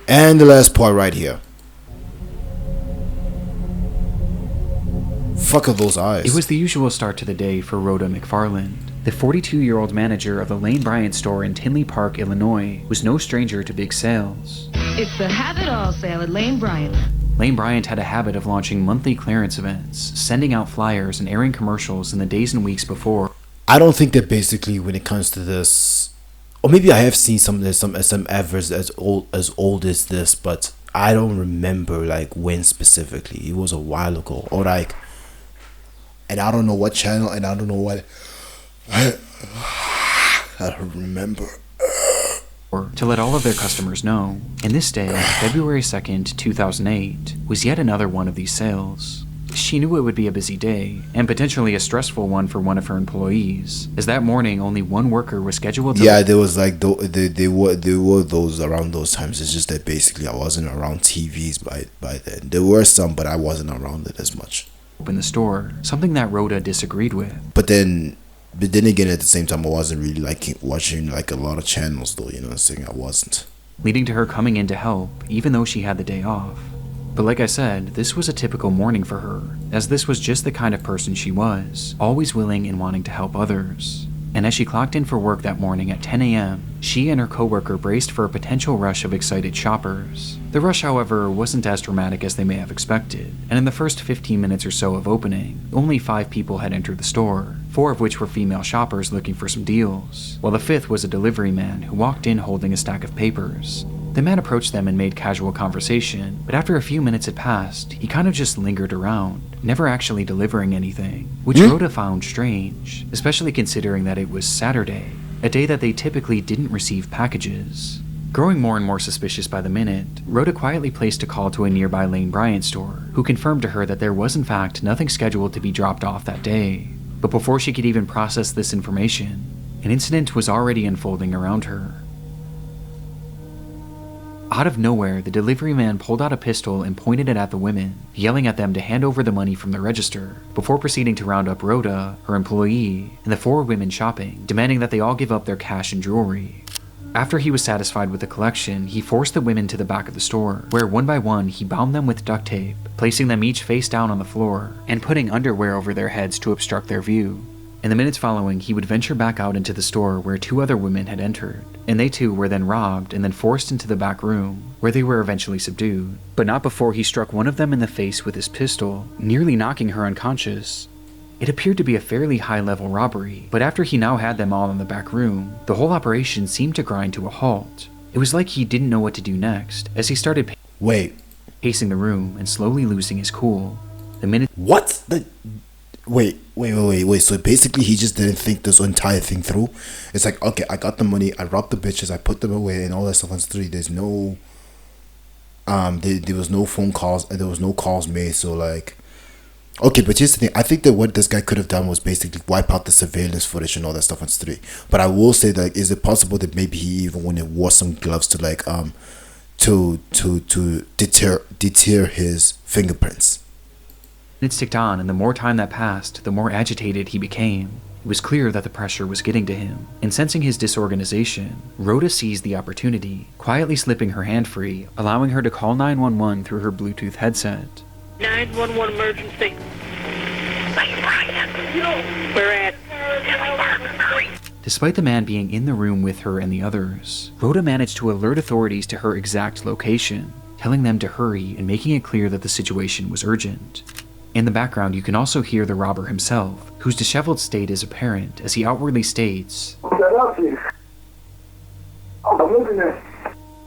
And the last part right here. Fuck are those eyes? It was the usual start to the day for Rhoda McFarland. The 42-year-old manager of the Lane Bryant store in Tinley Park, Illinois, was no stranger to big sales. It's the Have It All sale at Lane Bryant. Lane Bryant had a habit of launching monthly clearance events, sending out flyers and airing commercials in the days and weeks before. I don't think that basically when it comes to this, or maybe I have seen some adverts as old as this, but I don't remember like when specifically. It was a while ago, or like, and I don't know what channel, and I don't know what. I don't remember. To let all of their customers know. And this day, February 2nd, 2008, was yet another one of these sales. She knew it would be a busy day, and potentially a stressful one for one of her employees, as that morning only one worker was scheduled to... Yeah, there was like, there were those around those times. It's just that basically I wasn't around TVs by then. There were some, but I wasn't around it as much. ...open the store, something that Rhoda disagreed with. But then again, at the same time, I wasn't really like watching like a lot of channels though, you know what I'm saying? I wasn't. Leading to her coming in to help, even though she had the day off. But like I said, this was a typical morning for her, as this was just the kind of person she was, always willing and wanting to help others. And as she clocked in for work that morning at 10 a.m., she and her coworker braced for a potential rush of excited shoppers. The rush, however, wasn't as dramatic as they may have expected, and in the first 15 minutes or so of opening, only 5 people had entered the store, 4 of which were female shoppers looking for some deals, while the 5th was a delivery man who walked in holding a stack of papers. The man approached them and made casual conversation, but after a few minutes had passed, he kind of just lingered around, never actually delivering anything, which Rhoda found strange, especially considering that it was Saturday, a day that they typically didn't receive packages. Growing more and more suspicious by the minute, Rhoda quietly placed a call to a nearby Lane Bryant store, who confirmed to her that there was in fact nothing scheduled to be dropped off that day. But before she could even process this information, an incident was already unfolding around her. Out of nowhere, the delivery man pulled out a pistol and pointed it at the women, yelling at them to hand over the money from the register, before proceeding to round up Rhoda, her employee, and the 4 women shopping, demanding that they all give up their cash and jewelry. After he was satisfied with the collection, he forced the women to the back of the store, where one by one he bound them with duct tape, placing them each face down on the floor, and putting underwear over their heads to obstruct their view. In the minutes following, he would venture back out into the store where 2 other women had entered, and they too were then robbed and then forced into the back room, where they were eventually subdued, but not before he struck one of them in the face with his pistol, nearly knocking her unconscious. It appeared to be a fairly high-level robbery, but after he now had them all in the back room, the whole operation seemed to grind to a halt. It was like he didn't know what to do next, as he started pacing the room and slowly losing his cool. The minute— What? Wait. So basically he just didn't think this entire thing through. It's like, okay, I got the money, I robbed the bitches, I put them away and all that stuff on the street. There's no, there was no phone calls, there was no calls made. So like, okay, but here's the thing. I think that what this guy could have done was basically wipe out the surveillance footage and all that stuff on the street. But I will say that, is it possible that maybe he even went and wore some gloves to like, to deter his fingerprints? Minutes ticked on, and the more time that passed, the more agitated he became. It was clear that the pressure was getting to him, and sensing his disorganization, Rhoda seized the opportunity, quietly slipping her hand free, allowing her to call 911 through her Bluetooth headset. 911 emergency. We're at... Despite the man being in the room with her and the others, Rhoda managed to alert authorities to her exact location, telling them to hurry and making it clear that the situation was urgent. In the background, you can also hear the robber himself, whose disheveled state is apparent as he outwardly states,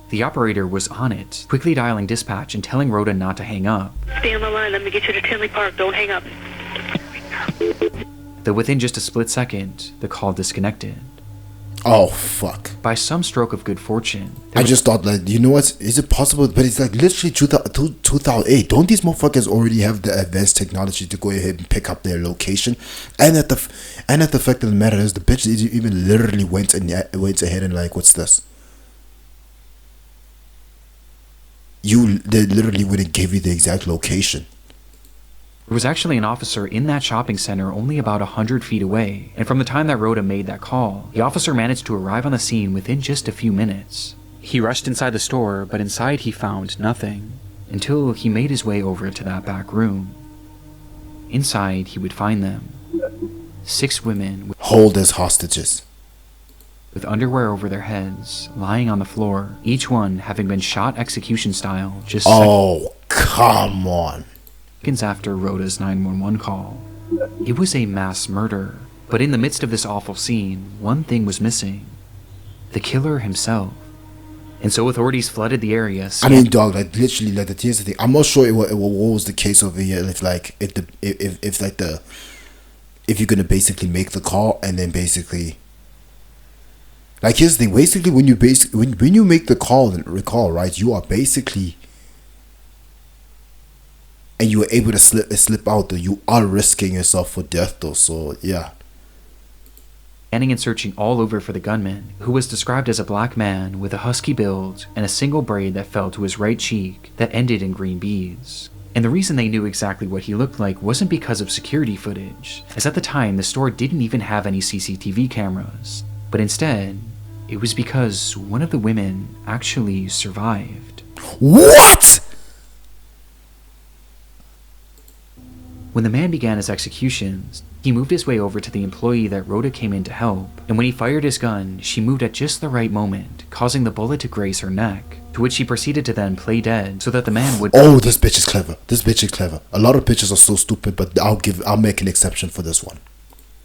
the operator was on it, quickly dialing dispatch and telling Rhoda not to hang up. Stay on the line, let me get you to Tinley Park, don't hang up. Though within just a split second, the call disconnected. Oh, fuck. By some stroke of good fortune. I just thought, like, you know what? Is it possible? But it's like literally 2008. Don't these motherfuckers already have the advanced technology to go ahead and pick up their location? And at the fact of the matter is, the bitch even literally went ahead and like, what's this? They literally wouldn't give you the exact location. There was actually an officer in that shopping center only about 100 feet away, and from the time that Rhoda made that call, the officer managed to arrive on the scene within just a few minutes. He rushed inside the store, but inside he found nothing, until he made his way over to that back room. Inside, he would find them. 6 women Hold as hostages. with underwear over their heads, lying on the floor, each one having been shot execution style just Oh, come on. seconds after Rhoda's 911 call. It was a mass murder, but in the midst of this awful scene, one thing was missing: the killer himself. And so authorities flooded the area. I mean, dog, like literally, like here's the thing. I'm not sure what was the case over here. If you're gonna basically make the call and then basically, like here's the thing. Basically, when you make the call and recall, right, you are basically, and you are able to slip out though. You are risking yourself for death though. So yeah. Scanning and searching all over for the gunman, who was described as a black man with a husky build and a single braid that fell to his right cheek that ended in green beads. And the reason they knew exactly what he looked like wasn't because of security footage, as at the time the store didn't even have any CCTV cameras, but instead, it was because one of the women actually survived. What? When the man began his executions, he moved his way over to the employee that Rhoda came in to help, and when he fired his gun, she moved at just the right moment, causing the bullet to graze her neck, to which she proceeded to then play dead so that the man would— Oh, this bitch is clever. This bitch is clever. A lot of bitches are so stupid, but I'll make an exception for this one.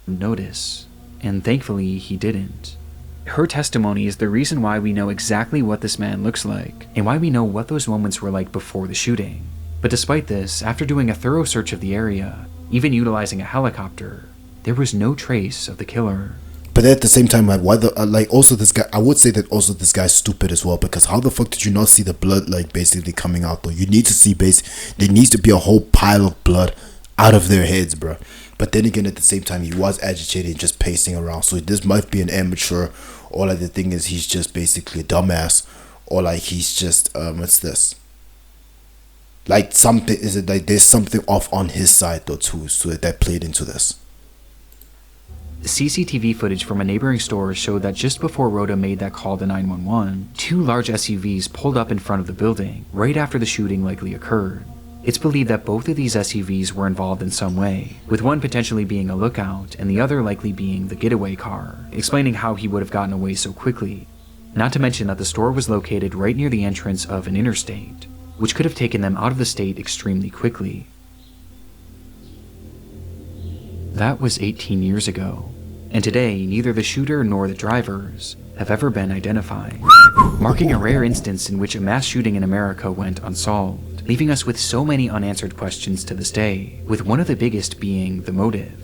notice, and thankfully he didn't. Her testimony is the reason why we know exactly what this man looks like, and why we know what those moments were like before the shooting. But despite this, after doing a thorough search of the area, even utilizing a helicopter, there was no trace of the killer. But at the same time, also this guy, I would say that also this guy's stupid as well, because how the fuck did you not see the blood, like, basically coming out, though? You need to see, there needs to be a whole pile of blood out of their heads, bro. But then again, at the same time, he was agitated and just pacing around, so this might be an amateur, or like the thing is, he's just basically a dumbass, or like he's just, what's this? Like something, is it like there's something off on his side though too, so that played into this. The CCTV footage from a neighboring store showed that just before Rhoda made that call to 911, 2 large SUVs pulled up in front of the building right after the shooting likely occurred. It's believed that both of these SUVs were involved in some way, with one potentially being a lookout and the other likely being the getaway car, explaining how he would have gotten away so quickly. Not to mention that the store was located right near the entrance of an interstate, which could have taken them out of the state extremely quickly. That was 18 years ago, and today neither the shooter nor the drivers have ever been identified, marking a rare instance in which a mass shooting in America went unsolved, leaving us with so many unanswered questions to this day, with one of the biggest being the motive.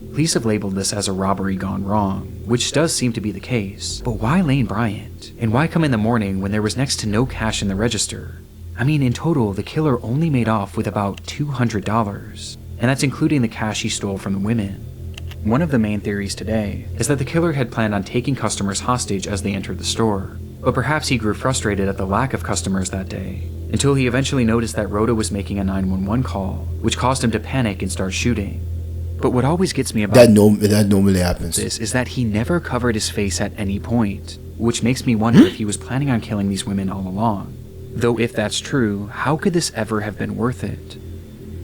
Police have labeled this as a robbery gone wrong, which does seem to be the case, but why Lane Bryant? And why come in the morning when there was next to no cash in the register? I mean, in total, the killer only made off with about $200, and that's including the cash he stole from the women. One of the main theories today is that the killer had planned on taking customers hostage as they entered the store, but perhaps he grew frustrated at the lack of customers that day, until he eventually noticed that Rhoda was making a 911 call, which caused him to panic and start shooting. But what always gets me about that normally happens this is that he never covered his face at any point, which makes me wonder if he was planning on killing these women all along. Though if that's true, how could this ever have been worth it?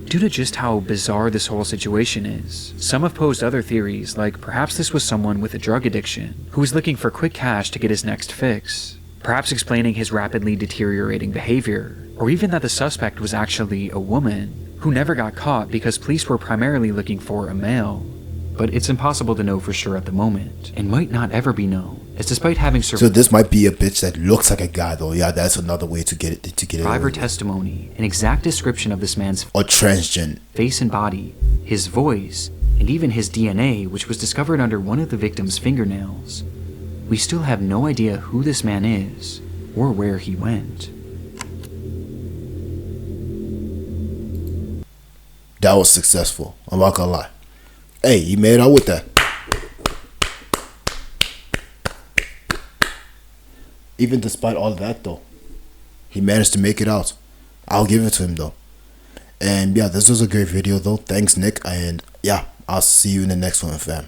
Due to just how bizarre this whole situation is, some have posed other theories, like perhaps this was someone with a drug addiction who was looking for quick cash to get his next fix, perhaps explaining his rapidly deteriorating behavior, or even that the suspect was actually a woman who never got caught because police were primarily looking for a male. But it's impossible to know for sure at the moment, and might not ever be known, as despite having so this might be a bitch that looks like a guy though. Yeah, that's another way to get it. Driver testimony, an exact description of this man's or transgen face and body, his voice, and even his DNA, which was discovered under one of the victim's fingernails. We still have no idea who this man is, or where he went. That was successful. I'm not gonna lie. Hey, you made out with that. Even despite all that though, he managed to make it out. I'll give it to him though. And yeah, this was a great video though. Thanks, Nick. And yeah, I'll see you in the next one, fam.